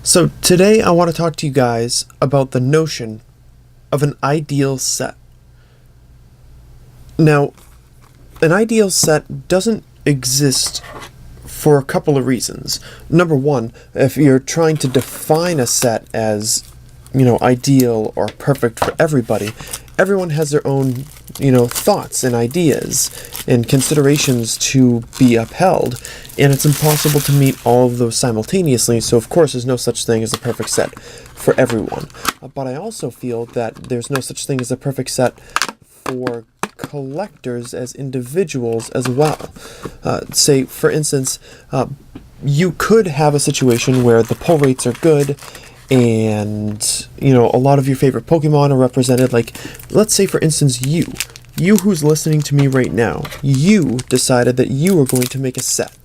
So today I want to talk to you guys about the notion of an ideal set. Now, an ideal set doesn't exist for a couple of reasons. Number one, if you're trying to define a set as, ideal or perfect for everybody, everyone has their own, thoughts and ideas and considerations to be upheld, and it's impossible to meet all of those simultaneously, so of course there's no such thing as a perfect set for everyone. But I also feel that there's no such thing as a perfect set for collectors as individuals as well. Say, for instance, you could have a situation where the pull rates are good and, a lot of your favorite Pokemon are represented. Like, let's say, for instance, you who's listening to me right now, you decided that you were going to make a set.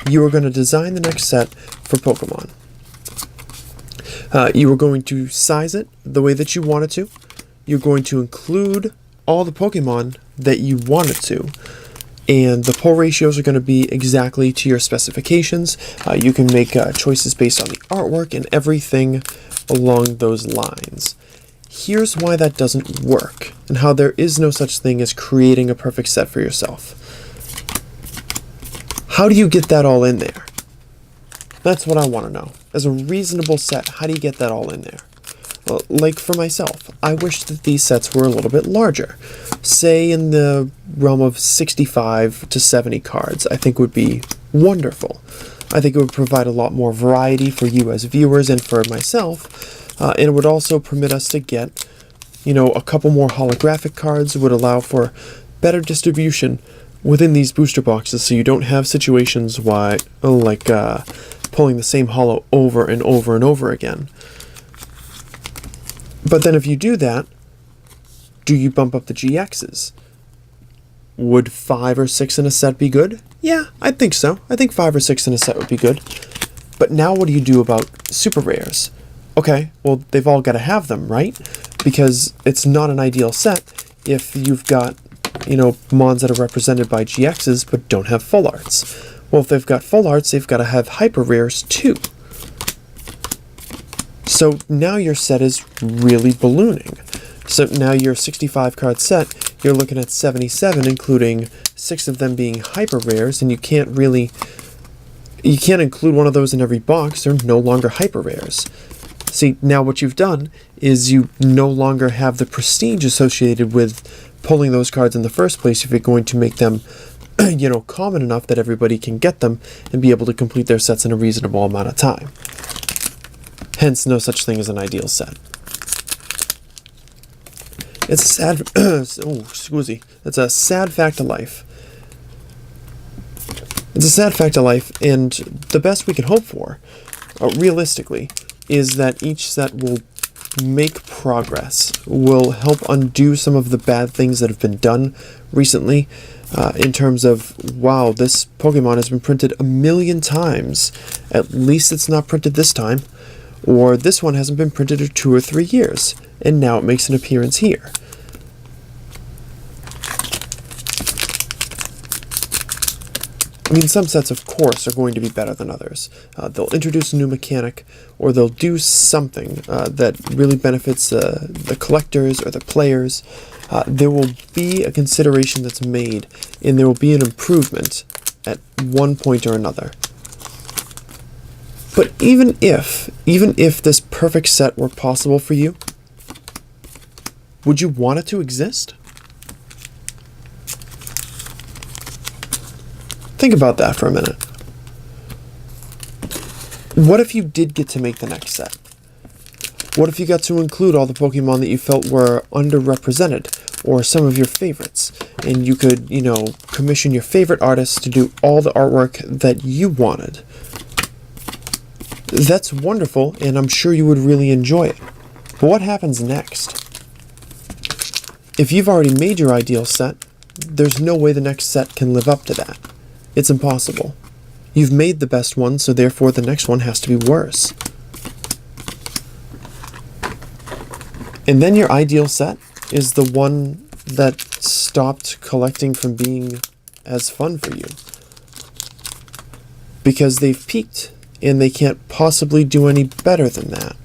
You were going to design the next set for Pokemon. You were going to size it the way that you wanted to. You're going to include all the Pokemon that you wanted to, and the pull ratios are going to be exactly to your specifications. You can make choices based on the artwork and everything along those lines. Here's why that doesn't work, and how there is no such thing as creating a perfect set for yourself. How do you get that all in there? That's what I want to know. As a reasonable set, how do you get that all in there? Well, like for myself, I wish that these sets were a little bit larger. Say in the realm of 65 to 70 cards, I think would be wonderful. I think it would provide a lot more variety for you as viewers and for myself, and it would also permit us to get, a couple more holographic cards. It would allow for better distribution within these booster boxes, so you don't have situations like pulling the same holo over and over and over again. But then if you do that, do you bump up the GXs? Would 5 or 6 in a set be good? Yeah, I think so. I think 5 or 6 in a set would be good. But now what do you do about super rares? Okay, well, they've all got to have them, right? Because it's not an ideal set if you've got, mons that are represented by GXs but don't have full arts. Well, if they've got full arts, they've got to have hyper rares too. So now your set is really ballooning. So now your 65 card set, you're looking at 77, including 6 of them being hyper rares, and you can't include one of those in every box. They're no longer hyper rares. See, now what you've done is you no longer have the prestige associated with pulling those cards in the first place if you're going to make them common enough that everybody can get them and be able to complete their sets in a reasonable amount of time. Hence, no such thing as an ideal set. It's a sad, It's a sad fact of life. It's a sad fact of life, and the best we can hope for, realistically, is that each set will make progress, will help undo some of the bad things that have been done recently, in terms of, wow, this Pokemon has been printed 1,000,000 times. At least it's not printed this time. Or this one hasn't been printed in 2 or 3 years, and now it makes an appearance here. I mean, some sets, of course, are going to be better than others. They'll introduce a new mechanic, or they'll do something that really benefits the collectors or the players. There will be a consideration that's made, and there will be an improvement at one point or another. But even if this perfect set were possible for you, would you want it to exist? Think about that for a minute. What if you did get to make the next set? What if you got to include all the Pokemon that you felt were underrepresented, or some of your favorites, and you could, commission your favorite artists to do all the artwork that you wanted? That's wonderful, and I'm sure you would really enjoy it. But what happens next? If you've already made your ideal set, there's no way the next set can live up to that. It's impossible. You've made the best one, so therefore the next one has to be worse. And then your ideal set is the one that stopped collecting from being as fun for you. Because they've peaked and they can't possibly do any better than that.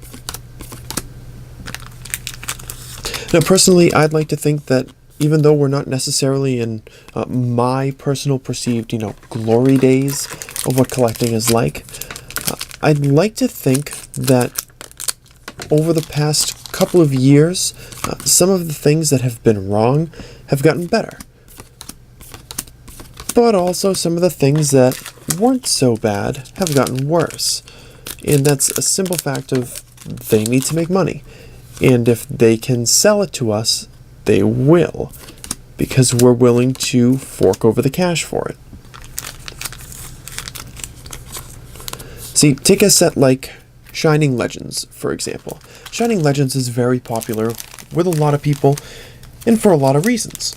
Now, personally, I'd like to think that even though we're not necessarily in my personal perceived, glory days of what collecting is like, I'd like to think that over the past couple of years, some of the things that have been wrong have gotten better. But also some of the things that weren't so bad have gotten worse. And that's a simple fact of they need to make money. And if they can sell it to us, they will, because we're willing to fork over the cash for it. See, take a set like Shining Legends, for example. Shining Legends is very popular with a lot of people, and for a lot of reasons.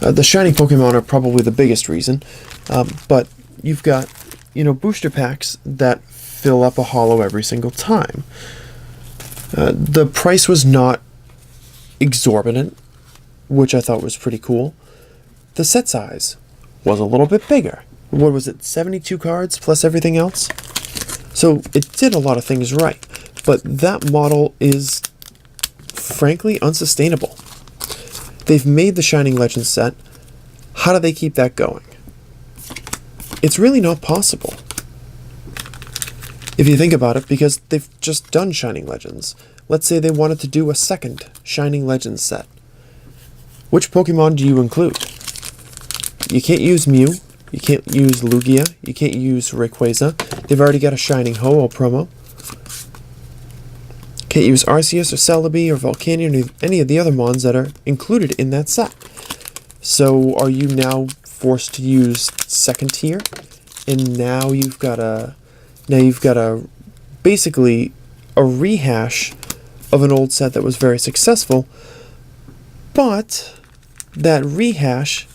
The shiny Pokemon are probably the biggest reason, but you've got, booster packs that fill up a holo every single time. The price was not exorbitant, which I thought was pretty cool. The set size was a little bit bigger. What was it, 72 cards plus everything else? So it did a lot of things right, but that model is frankly unsustainable. They've made the Shining Legends set. How do they keep that going? It's really not possible. If you think about it, because they've just done Shining Legends. Let's say they wanted to do a second Shining Legends set. Which Pokemon do you include? You can't use Mew, you can't use Lugia, you can't use Rayquaza. They've already got a Shining Ho-Oh promo. Can't use Arceus or Celebi or Volcanion or any of the other mons that are included in that set. So are you now forced to use second tier? And now you've got a basically a rehash of an old set that was very successful, but that rehash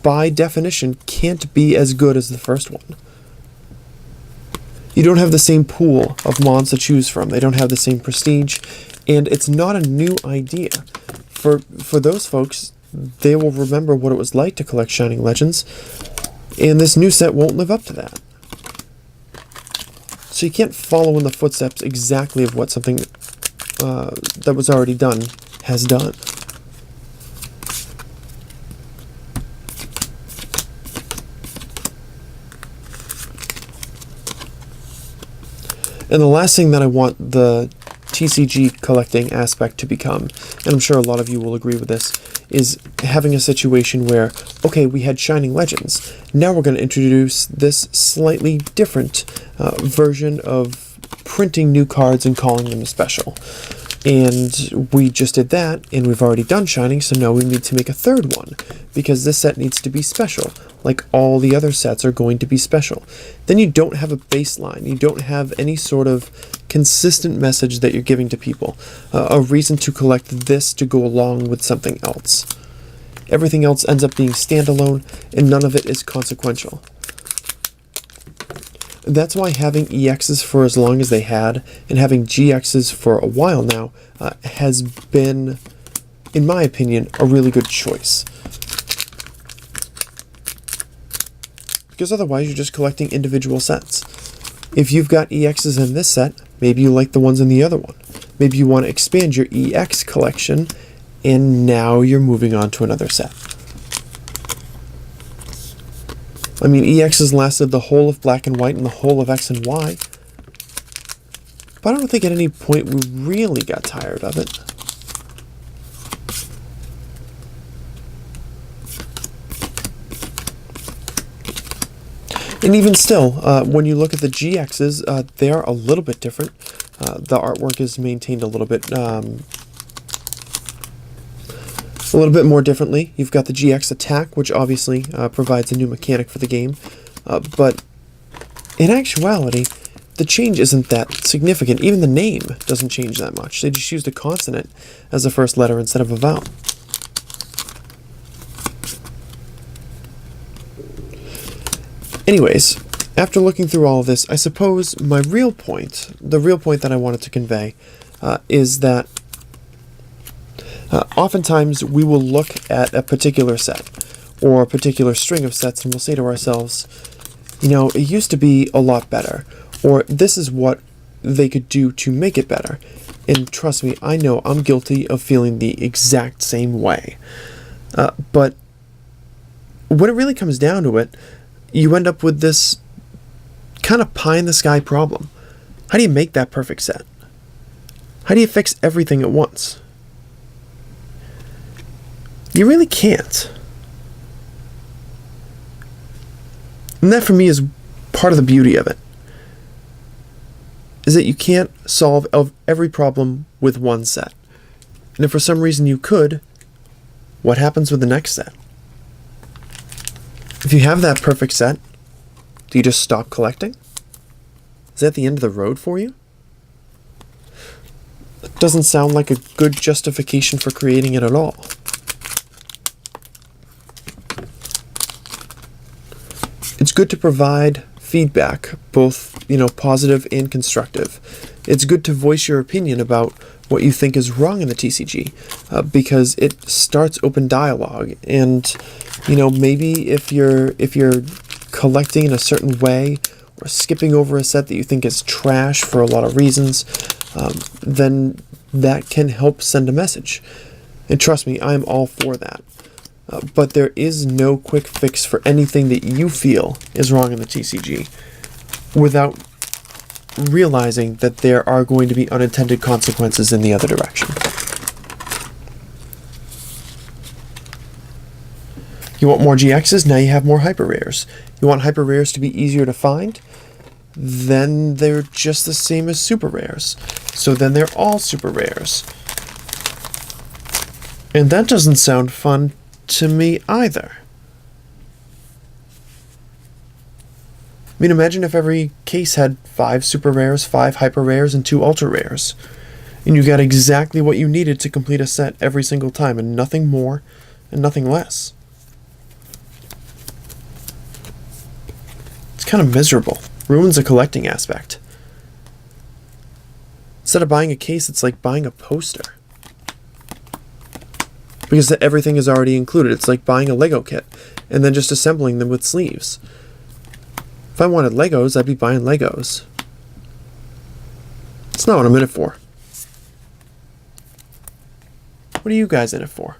by definition can't be as good as the first one. You don't have the same pool of mons to choose from. They don't have the same prestige, and it's not a new idea. For those folks, they will remember what it was like to collect Shining Legends, and this new set won't live up to that. So you can't follow in the footsteps exactly of what something that was already done has done. And the last thing that I want the TCG collecting aspect to become, and I'm sure a lot of you will agree with this, is having a situation where, okay, we had Shining Legends, now we're going to introduce this slightly different version of printing new cards and calling them a special. And we just did that, and we've already done Shining, so now we need to make a third one, because this set needs to be special, like all the other sets are going to be special. Then you don't have a baseline, you don't have any sort of consistent message that you're giving to people, a reason to collect this to go along with something else. Everything else ends up being standalone, and none of it is consequential. That's why having EXs for as long as they had, and having GXs for a while now, has been, in my opinion, a really good choice. Because otherwise you're just collecting individual sets. If you've got EXs in this set, maybe you like the ones in the other one. Maybe you want to expand your EX collection, and now you're moving on to another set. I mean, EX has lasted the whole of Black and White and the whole of X and Y. But I don't think at any point we really got tired of it. And even still, when you look at the GXs, they are a little bit different. The artwork is maintained a little bit more differently. You've got the GX Attack, which obviously provides a new mechanic for the game. But in actuality, the change isn't that significant. Even the name doesn't change that much. They just used a consonant as the first letter instead of a vowel. Anyways, after looking through all of this, I suppose the real point that I wanted to convey, is that oftentimes we will look at a particular set. or a particular string of sets, and we'll say to ourselves, you know, it used to be a lot better, or this is what they could do to make it better. And trust me, I know I'm guilty of feeling the exact same way. But when it really comes down to it, you end up with this kind of pie-in-the-sky problem. How do you make that perfect set? How do you fix everything at once? You really can't. And that for me is part of the beauty of it. Is that you can't solve every problem with one set. And if for some reason you could, what happens with the next set? If you have that perfect set, do you just stop collecting? Is that the end of the road for you? It doesn't sound like a good justification for creating it at all. It's good to provide feedback, both, positive and constructive. It's good to voice your opinion about what you think is wrong in the TCG, because it starts open dialogue. And maybe if you're collecting in a certain way or skipping over a set that you think is trash for a lot of reasons, then that can help send a message. And trust me, I'm all for that. But there is no quick fix for anything that you feel is wrong in the TCG without realizing that there are going to be unintended consequences in the other direction. You want more GXs? Now you have more hyper rares. You want hyper rares to be easier to find? Then they're just the same as super rares. So then they're all super rares. And that doesn't sound fun to me either. I mean, imagine if every case had 5 super rares, 5 hyper rares, and 2 ultra rares. And you got exactly what you needed to complete a set every single time, and nothing more and nothing less. It's kind of miserable. Ruins the collecting aspect. Instead of buying a case, it's like buying a poster. Because everything is already included. It's like buying a Lego kit and then just assembling them with sleeves. If I wanted Legos, I'd be buying Legos. It's not what I'm in it for. What are you guys in it for?